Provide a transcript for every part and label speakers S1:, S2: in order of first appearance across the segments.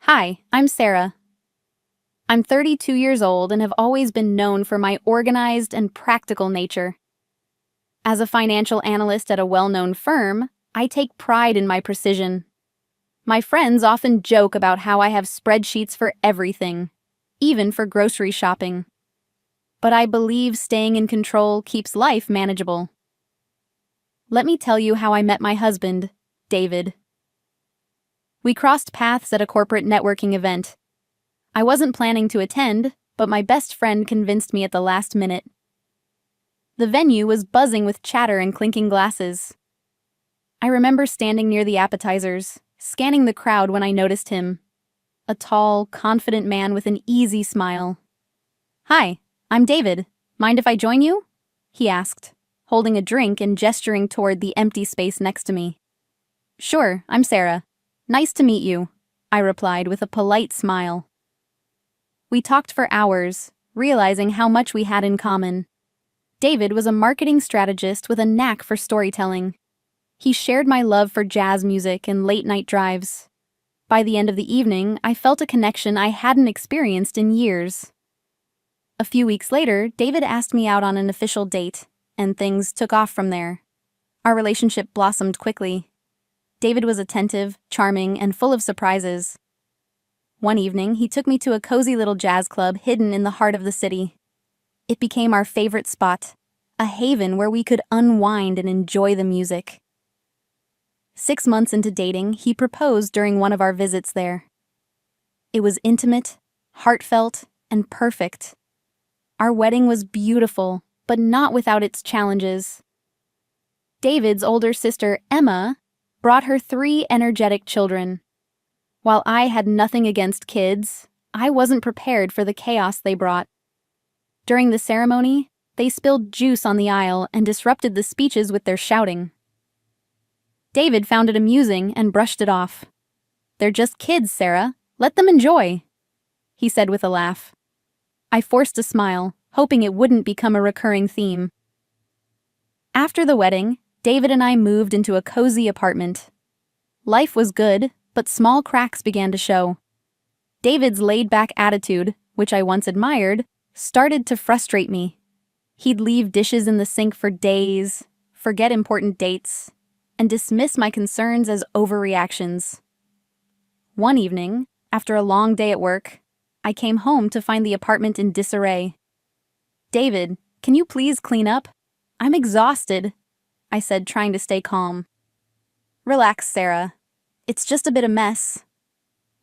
S1: Hi, I'm Sarah. I'm 32 years old and have always been known for my organized and practical nature. As a financial analyst at a well-known firm, I take pride in my precision. My friends often joke about how I have spreadsheets for everything, even for grocery shopping. But I believe staying in control keeps life manageable. Let me tell you how I met my husband, David. We crossed paths at a corporate networking event. I wasn't planning to attend, but my best friend convinced me at the last minute. The venue was buzzing with chatter and clinking glasses. I remember standing near the appetizers, scanning the crowd when I noticed him. A tall, confident man with an easy smile. "Hi, I'm David. Mind if I join you?" he asked, holding a drink and gesturing toward the empty space next to me. "Sure, I'm Sarah. Nice to meet you," I replied with a polite smile. We talked for hours, realizing how much we had in common. David was a marketing strategist with a knack for storytelling. He shared my love for jazz music and late-night drives. By the end of the evening, I felt a connection I hadn't experienced in years. A few weeks later, David asked me out on an official date, and things took off from there. Our relationship blossomed quickly. David was attentive, charming, and full of surprises. One evening, he took me to a cozy little jazz club hidden in the heart of the city. It became our favorite spot, a haven where we could unwind and enjoy the music. 6 months into dating, he proposed during one of our visits there. It was intimate, heartfelt, and perfect. Our wedding was beautiful, but not without its challenges. David's older sister, Emma, brought her 3 energetic children. While I had nothing against kids, I wasn't prepared for the chaos they brought. During the ceremony, they spilled juice on the aisle and disrupted the speeches with their shouting. David found it amusing and brushed it off. "They're just kids, Sarah. Let them enjoy," he said with a laugh. I forced a smile, hoping it wouldn't become a recurring theme. After the wedding, David and I moved into a cozy apartment. Life was good, but small cracks began to show. David's laid-back attitude, which I once admired, started to frustrate me. He'd leave dishes in the sink for days, forget important dates, and dismiss my concerns as overreactions. One evening, after a long day at work, I came home to find the apartment in disarray. "David, can you please clean up? I'm exhausted," I said, trying to stay calm. "Relax, Sarah. It's just a bit of mess.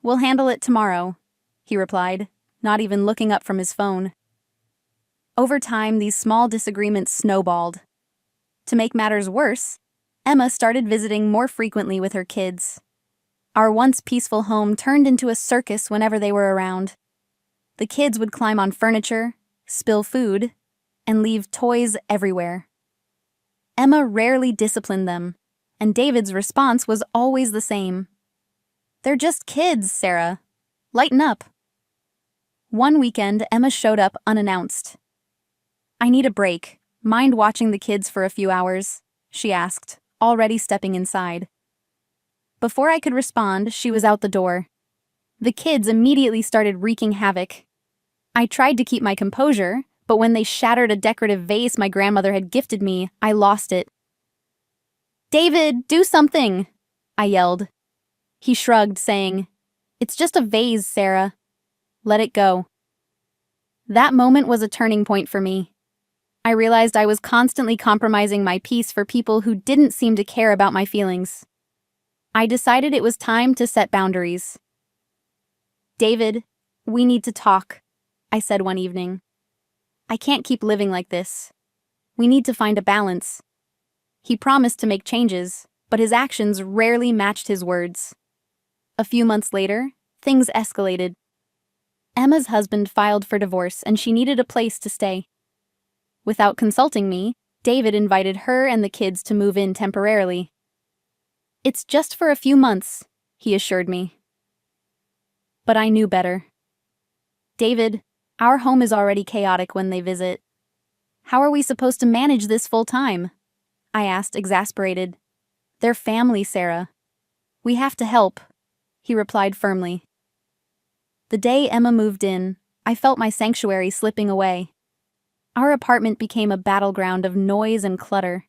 S1: We'll handle it tomorrow," he replied, not even looking up from his phone. Over time, these small disagreements snowballed. To make matters worse, Emma started visiting more frequently with her kids. Our once peaceful home turned into a circus whenever they were around. The kids would climb on furniture, spill food, and leave toys everywhere. Emma rarely disciplined them, and David's response was always the same. "They're just kids, Sarah. Lighten up." One weekend, Emma showed up unannounced. "I need a break. Mind watching the kids for a few hours?" she asked, already stepping inside. Before I could respond, she was out the door. The kids immediately started wreaking havoc. I tried to keep my composure, but when they shattered a decorative vase my grandmother had gifted me, I lost it. "David, do something!" I yelled. He shrugged, saying, "It's just a vase, Sarah. Let it go." That moment was a turning point for me. I realized I was constantly compromising my peace for people who didn't seem to care about my feelings. I decided it was time to set boundaries. "David, we need to talk," I said one evening. "I can't keep living like this. We need to find a balance." He promised to make changes, but his actions rarely matched his words. A few months later, things escalated. Emma's husband filed for divorce and she needed a place to stay. Without consulting me, David invited her and the kids to move in temporarily. "It's just for a few months," he assured me. But I knew better. "David, our home is already chaotic when they visit. How are we supposed to manage this full time?" I asked, exasperated. "They're family, Sarah. We have to help," he replied firmly. The day Emma moved in, I felt my sanctuary slipping away. Our apartment became a battleground of noise and clutter.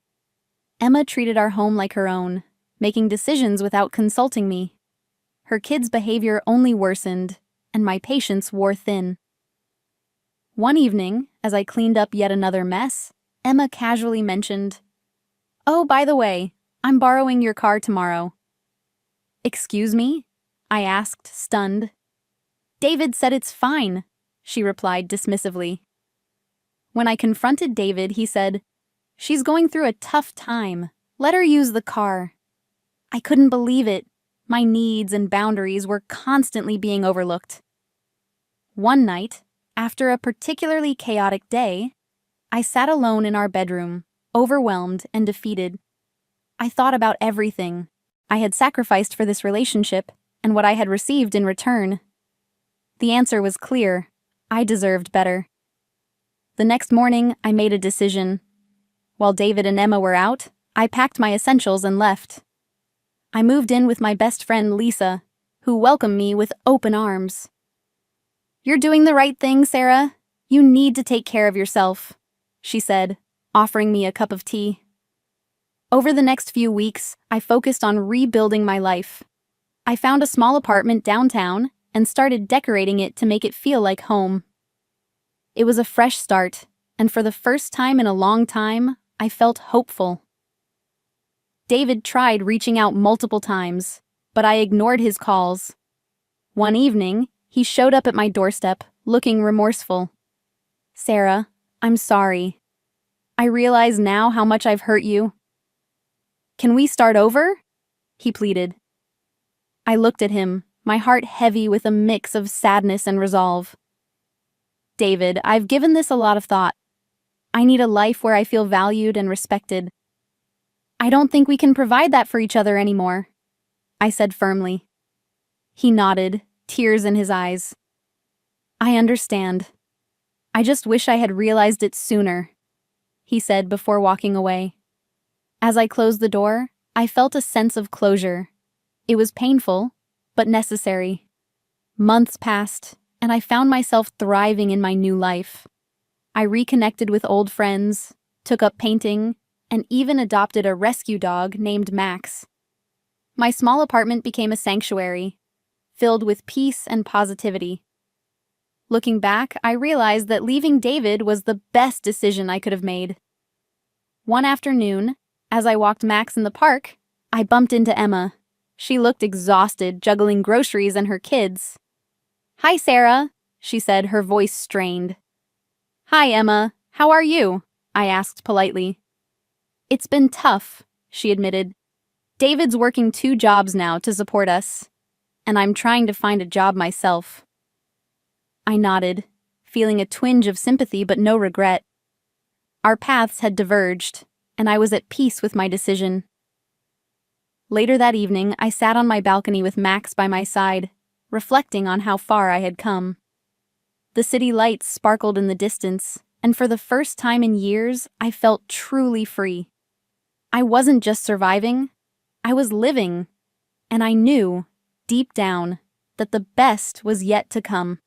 S1: Emma treated our home like her own, making decisions without consulting me. Her kids' behavior only worsened, and my patience wore thin. One evening, as I cleaned up yet another mess, Emma casually mentioned, "Oh, by the way, I'm borrowing your car tomorrow." "Excuse me?" I asked, stunned. "David said it's fine," she replied dismissively. When I confronted David, he said, "She's going through a tough time. Let her use the car." I couldn't believe it. My needs and boundaries were constantly being overlooked. One night, after a particularly chaotic day, I sat alone in our bedroom, overwhelmed and defeated. I thought about everything I had sacrificed for this relationship and what I had received in return. The answer was clear. I deserved better. The next morning, I made a decision. While David and Emma were out, I packed my essentials and left. I moved in with my best friend Lisa, who welcomed me with open arms. "You're doing the right thing, Sarah. You need to take care of yourself," she said, offering me a cup of tea. Over the next few weeks, I focused on rebuilding my life. I found a small apartment downtown and started decorating it to make it feel like home. It was a fresh start, and for the first time in a long time, I felt hopeful. David tried reaching out multiple times, but I ignored his calls. One evening, he showed up at my doorstep, looking remorseful. "Sarah, I'm sorry. I realize now how much I've hurt you." "Can we start over?" he pleaded. I looked at him, my heart heavy with a mix of sadness and resolve. "David, I've given this a lot of thought. I need a life where I feel valued and respected. I don't think we can provide that for each other anymore," I said firmly. He nodded, tears in his eyes. "I understand. I just wish I had realized it sooner," he said before walking away. As I closed the door, I felt a sense of closure. It was painful, but necessary. Months passed, and I found myself thriving in my new life. I reconnected with old friends, took up painting, and even adopted a rescue dog named Max. My small apartment became a sanctuary, filled with peace and positivity. Looking back, I realized that leaving David was the best decision I could have made. One afternoon, as I walked Max in the park, I bumped into Emma. She looked exhausted, juggling groceries and her kids. "Hi, Sarah," she said, her voice strained. "Hi, Emma. How are you?" I asked politely. "It's been tough," she admitted. "David's working 2 jobs now to support us, and I'm trying to find a job myself." I nodded, feeling a twinge of sympathy but no regret. Our paths had diverged, and I was at peace with my decision. Later that evening, I sat on my balcony with Max by my side, reflecting on how far I had come. The city lights sparkled in the distance, and for the first time in years, I felt truly free. I wasn't just surviving, I was living, and I knew, deep down, that the best was yet to come.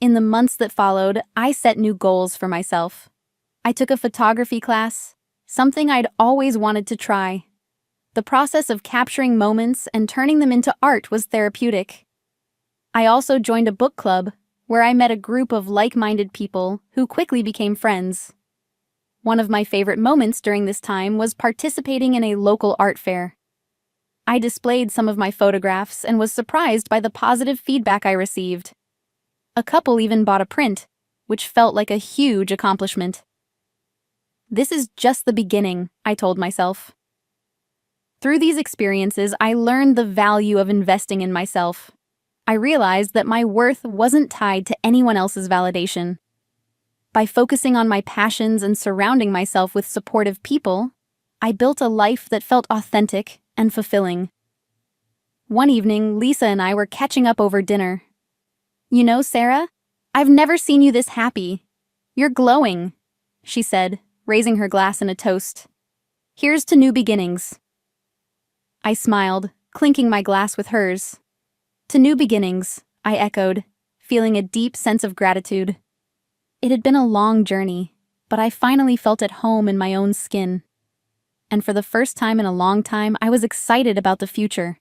S1: In the months that followed, I set new goals for myself. I took a photography class, something I'd always wanted to try. The process of capturing moments and turning them into art was therapeutic. I also joined a book club, where I met a group of like-minded people who quickly became friends. One of my favorite moments during this time was participating in a local art fair. I displayed some of my photographs and was surprised by the positive feedback I received. A couple even bought a print, which felt like a huge accomplishment. This is just the beginning, I told myself. Through these experiences, I learned the value of investing in myself. I realized that my worth wasn't tied to anyone else's validation. By focusing on my passions and surrounding myself with supportive people, I built a life that felt authentic and fulfilling. One evening, Lisa and I were catching up over dinner. "You know, Sarah, I've never seen you this happy. You're glowing," she said, raising her glass in a toast. "Here's to new beginnings." I smiled, clinking my glass with hers. "To new beginnings," I echoed, feeling a deep sense of gratitude. It had been a long journey, but I finally felt at home in my own skin. And for the first time in a long time, I was excited about the future.